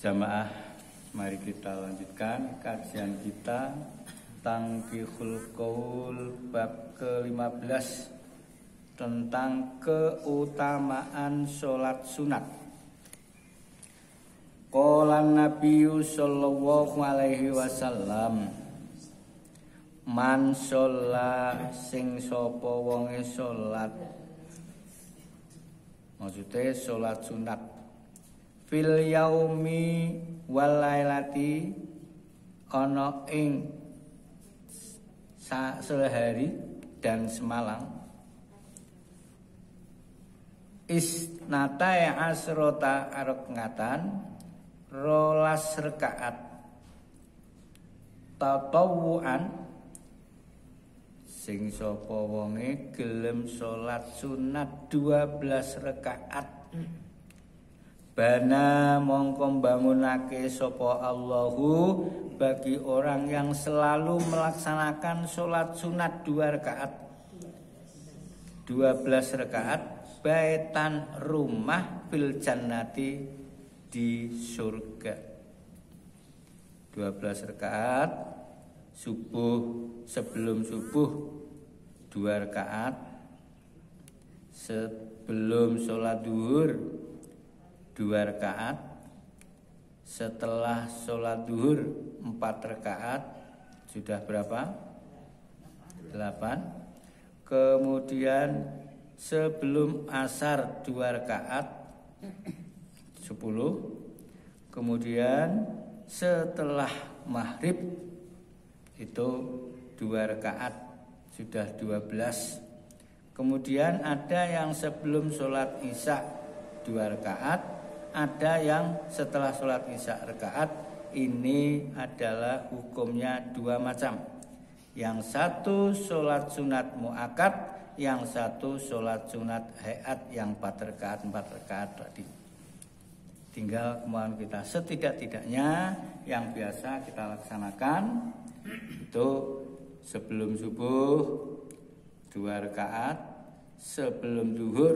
Jamaah, mari kita lanjutkan kajian kita Tangkihul Qaul bab ke-15 tentang keutamaan sholat sunat. Qala Nabi sallallahu alaihi wasallam, man sholat sing sapa wonge sholat, maksudnya sholat sunat, fil yaumi wal lailati, ana ing sehari dan semalam, isnatai asrota rakatan, rolas rakaat tatawuan, sing sapa wonge gelem salat sunat 12 rakaat, bana mongko bangunake sapa Allahu bagi orang yang selalu melaksanakan sholat sunat 2 rakaat 12 rakaat, baitan rumah fil jannati di surga. 12 rakaat subuh, sebelum subuh 2 rakaat, sebelum sholat duhur 2 rakaat, setelah sholat duhur 4 rakaat, sudah berapa? 8. Kemudian sebelum asar 2 rakaat 10. Kemudian setelah maghrib itu 2 rakaat, sudah 12. Kemudian ada yang sebelum sholat isya 2 rakaat, ada yang setelah sholat isya rakaat. Ini adalah hukumnya 2 macam. Yang satu sholat sunat muakkad, yang satu sholat sunat hayat yang 4 rakaat tadi. Tinggal kemauan kita. Setidak-tidaknya yang biasa kita laksanakan itu sebelum subuh 2 rakaat, sebelum duhur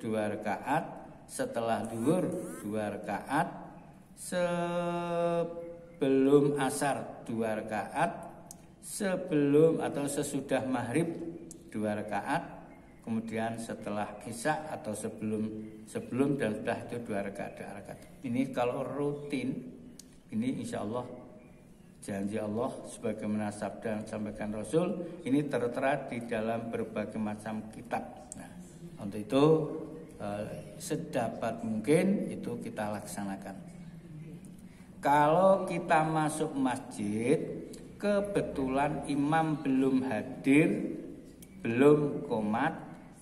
2 rakaat, setelah duhur 2 rakaat, sebelum asar 2 rakaat, sebelum atau sesudah maghrib 2 rakaat, kemudian setelah isya atau sebelum dan setelah itu 2 rakaat. Ini kalau rutin, ini insya Allah janji Allah sebagaimana sabda yang disampaikan Rasul, ini tertera di dalam berbagai macam kitab. Nah, untuk itu sedapat mungkin itu kita laksanakan. Kalau kita masuk masjid, kebetulan imam belum hadir, belum qomat,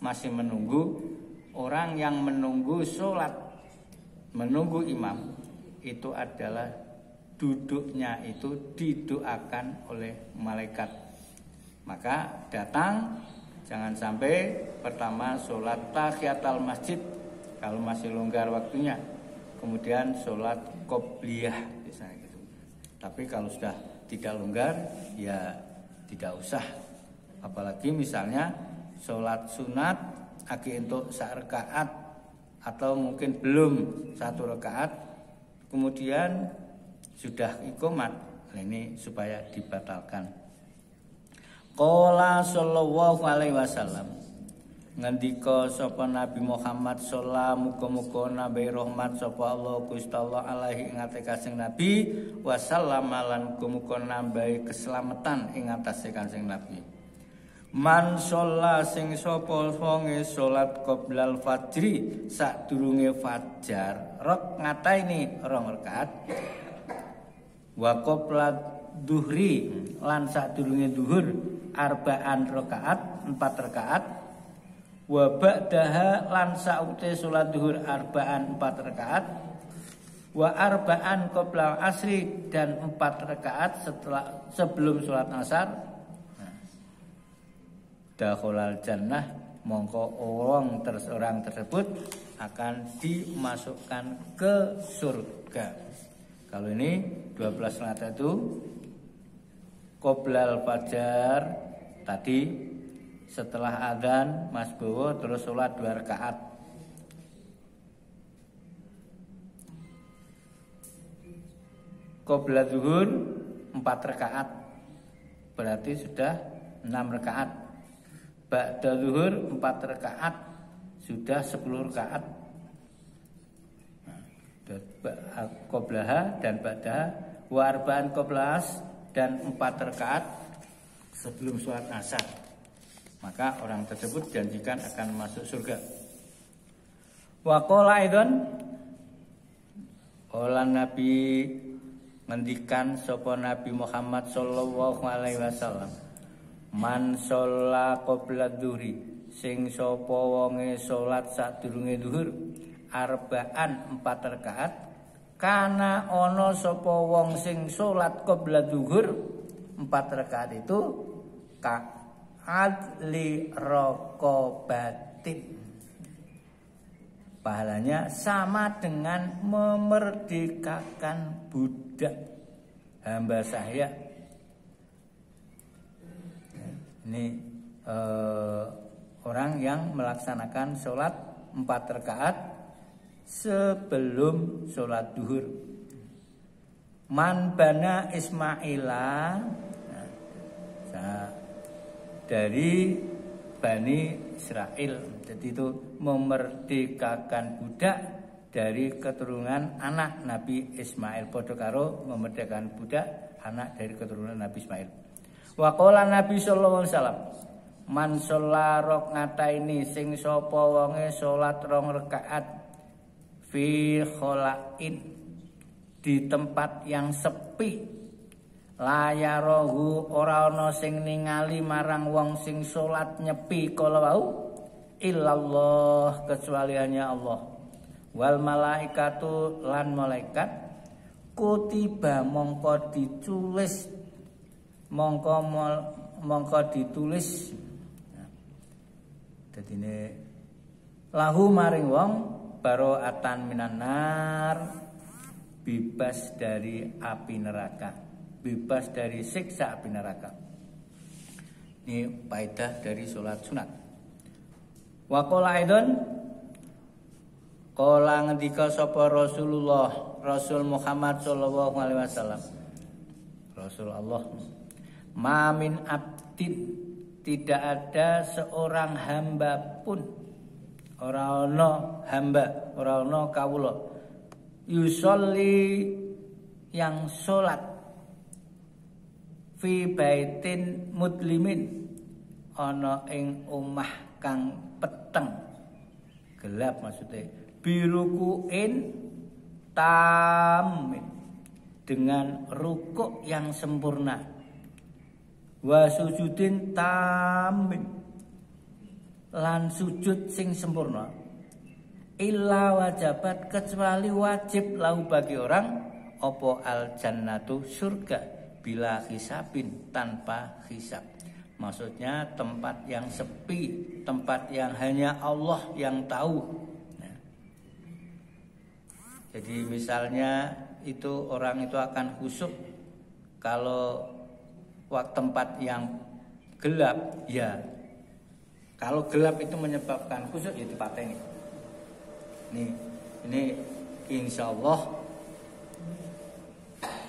masih menunggu, orang yang menunggu sholat, menunggu imam, itu adalah duduknya itu didoakan oleh malaikat. Maka datang, jangan sampai pertama sholat tahiyatul masjid kalau masih longgar waktunya, kemudian sholat qobliyah misalnya gitu. Tapi kalau sudah tidak longgar ya tidak usah. Apalagi misalnya sholat sunat aki untuk 1 rakaat atau mungkin belum 1 rakaat, kemudian sudah iqomat, ini supaya dibatalkan. Qala sallallahu alaihi wasallam, ngendika sapa Nabi Muhammad sallallahu muga-muga nabi rahmat sapa Allah Gusti Allah alaihi ing atase Kanjeng Nabi, wasallam lan muga-muga nambahi keselamatan ing atase Kanjeng Nabi. Man sholla sing sapa wonge salat qoblal fajri, sadurunge fajar, rok ngataini 2 rakaat, wa qobla duhri lan sadurunge duhur 4 rakaat, 4 rakaat, wa ba'daha lan saute salat duhur 4 rakaat, wa 4 qobla asri dan 4 rakaat setelah sebelum salat asar. Dakhalal jannah, mongko orang tersebut akan dimasukkan ke surga. Kalau ini 12 rakaat itu qoblal fajar tadi, setelah adzan Mas Bowo terus sholat 2 rakaat. Qobla zuhur 4 rakaat, berarti sudah 6 rakaat. Ba'da zuhur 4 rakaat, sudah 10 rakaat. Qoblaha dan ba'daha wa arba'an qoblas, dan 4 rakaat sebelum sholat asar. Maka orang tersebut janjikan akan masuk surga. Wa qala aidan, qala Nabi ngendikan sapa Nabi Muhammad sallallahu alaihi wasallam, man sholla qabla dhuhri, sing sapa wonge salat sadurunge zuhur, arba'an 4 rakaat, kana ana sapa wong sing salat qabla zuhur 4 rakaat itu ka adli raqabatin, pahalanya sama dengan memerdekakan budak hamba saya. Ini orang yang melaksanakan sholat 4 rakaat sebelum sholat duhur. Man bana Ismaila, dari Bani Israel. Jadi itu memerdekakan budak dari keturunan anak Nabi Ismail. Padha karo memerdekakan budak anak dari keturunan Nabi Ismail. Wa qala Nabi sallallahu alaihi wasallam, man sholla rak'ataini, sing sapa wonge salat 2 rakaat fi kholain, di tempat yang sepi, layarahu, ora ana sing ningali marang wong sing salat nyepi kala wau, illallah, kecuali hanya Allah, wal malaikatu, lan malaikat, kutiba mongko ditulis, mongko ditulis. Dadine lahu maring wong baro'atan minan nar, bebas dari api neraka, bebas dari siksa api neraka. Ini faedah dari sholat sunat. Wa qala aidon, qala ngendika sapa Rasulullah, Rasul Muhammad sallallahu alaihi wasallam, Rasul Allah, ma min abdin, tidak ada seorang hamba pun, ora ana hamba, ora ana kawula, yusolli, yang sholat, fi baitin mudlimin, ana ing omah kang peteng, gelap maksudnya, birukuin tamin, dengan rukuk yang sempurna, wa sujudin tamin, lan sujud sing sempurna, illa wajabat, kecuali wajib lahu bagi orang, opo al jannatu, surga, bila hisabin, tanpa hisab. Maksudnya tempat yang sepi, tempat yang hanya Allah yang tahu. Nah, jadi misalnya itu orang itu akan khusyuk kalau tempat yang gelap, ya. Kalau gelap itu menyebabkan khusyuk, ya dipateni. Ini insya Allah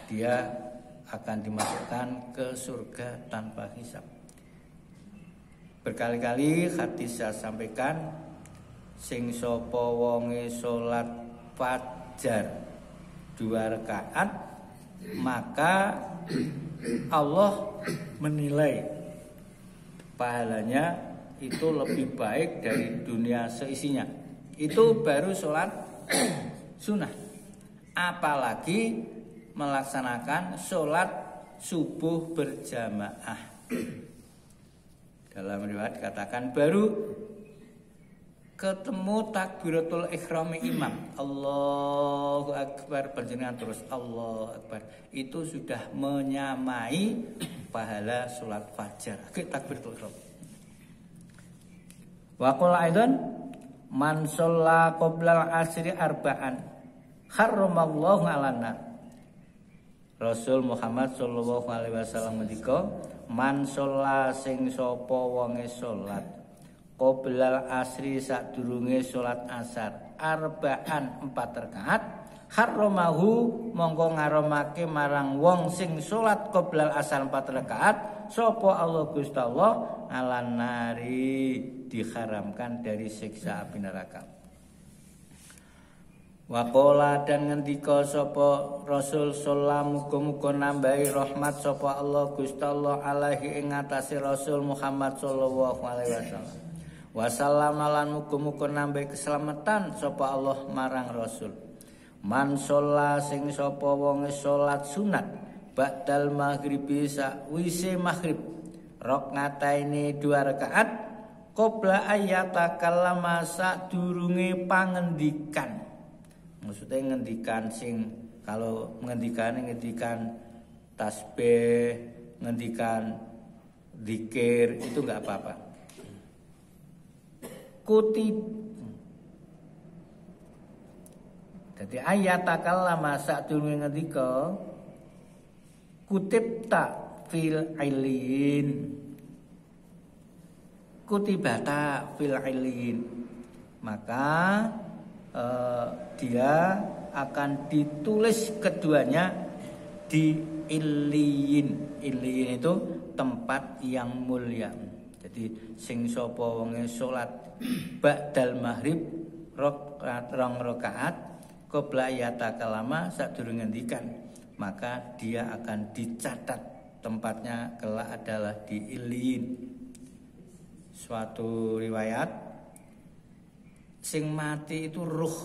dia akan dimasukkan ke surga tanpa hisab. Berkali-kali hadis saya sampaikan, sing sapa wonge salat fajar 2 rakaat, maka Allah menilai pahalanya itu lebih baik dari dunia seisinya. Itu baru sholat sunnah. Apalagi melaksanakan sholat subuh berjamaah. Dalam riwayat dikatakan baru ketemu takbiratul ihrami imam, Allahu Akbar, panjenengan terus Allahu Akbar, itu sudah menyamai pahala sholat fajar. Takbiratul ihram. Wa qala aidan, man shalla qoblal asri arba'an harramallahu 'alan nar. Rasul Muhammad sallallahu alaihi wasallam ngendika, man sholla sing sapa wonge salat qoblal asri sadurunge salat asar arba'an 4 rakaat harramahu mongko ngaramake marang wong sing salat qoblal asar 4 rakaat sapa Allah Gusti Allah alan nari diharamkan dari siksa api neraka. Waqala dan ngendika sapa Rasul sallallahu muga-muga nambahi rahmat sapa Allah Gusti Allah alaihi ing atase Rasul Muhammad sallallahu alaihi wasallam. Wasallam lan muga-muga nambahi keselamatan sapa Allah marang Rasul. Man sholla sing sapa wong salat sunat ba'dal maghribi sakwise maghrib rakaataine 2 rakaat qabla ayata kalama sadurunge pangendikan. Maksudnya ngendikan sing kalau ngendikan tasbih, ngendikan zikir itu enggak apa-apa. Jadi ayat takallama sadurunge ngendika kutibta fil ilin. Kutibata fil ilin. Maka dia akan ditulis keduanya di iliyin. Iliyin itu tempat yang mulia. Jadi sing sapa wonge salat ba'dal maghrib rong rakaat qabla yatakalama sadurunge ngendikan, maka dia akan dicatat tempatnya kelak adalah di iliyin. Suatu riwayat sing mati itu ruh,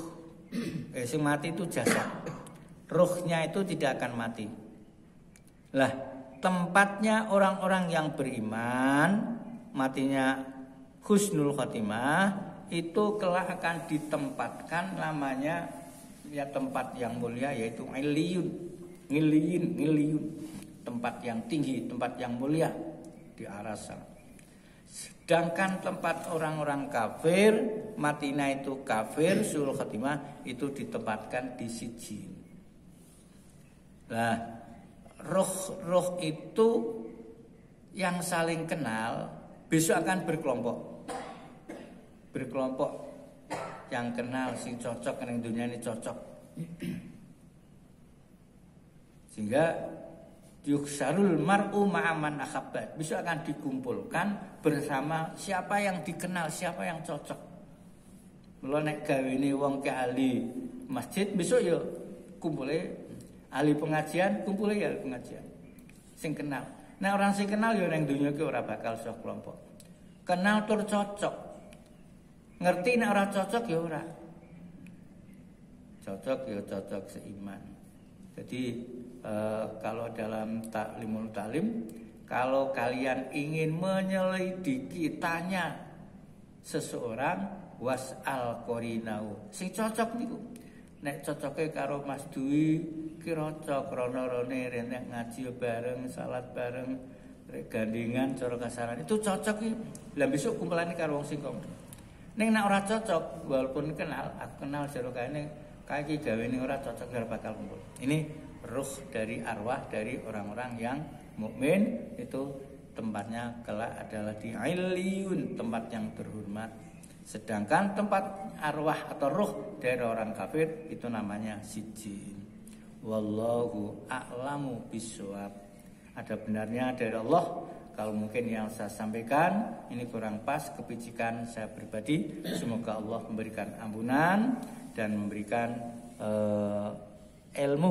sing mati itu jasad, ruhnya itu tidak akan mati. Lah tempatnya orang-orang yang beriman, matinya husnul khotimah, itu kelak akan ditempatkan namanya ya tempat yang mulia yaitu iliyun, ngiliyun, tempat yang tinggi, tempat yang mulia di arasa. Sedangkan tempat orang-orang kafir, matinya itu kafir, sul khatimah itu ditempatkan di sijin. Nah, roh itu yang saling kenal besok akan berkelompok. Berkelompok yang kenal sing cocok ning dunia ini cocok. Sehingga yuksarul mar'u ma'aman akhabbat. Besok akan dikumpulkan bersama siapa yang dikenal, siapa yang cocok. Mula nek gawene wong ke ahli masjid, besok ya kumpule ahli pengajian, kumpule ya ahli pengajian. Sing kenal. Nah orang sing kenal ya ning donya ki ora bakal sok kelompok. Kenal tur cocok. Ngerti nek ora cocok ya ora. Cocok ya cocok seiman. Jadi kalau dalam taklimul taklim, kalau kalian ingin menyelidiki tanya seseorang was'al qorinau sing cocok niku. Nek cocoke karo Mas Dwi ki cocok rono-rone renek ngaji bareng, salat bareng, gandengan cara kasaran itu cocok iki. Lah besok kumpulane karo wong sing kok. Ning nek ora cocok walaupun kenal, aku kenal jero kae iki gawene ora cocok ora bakal kumpul. Ini ruh dari arwah dari orang-orang yang mukmin itu tempatnya kelak adalah di iliyun, tempat yang terhormat. Sedangkan tempat arwah atau ruh dari orang kafir itu namanya sijin. Wallahu a'lamu bishawab. Ada benarnya dari Allah. Kalau mungkin yang saya sampaikan ini kurang pas kepicikan saya pribadi, semoga Allah memberikan ampunan dan memberikan ilmu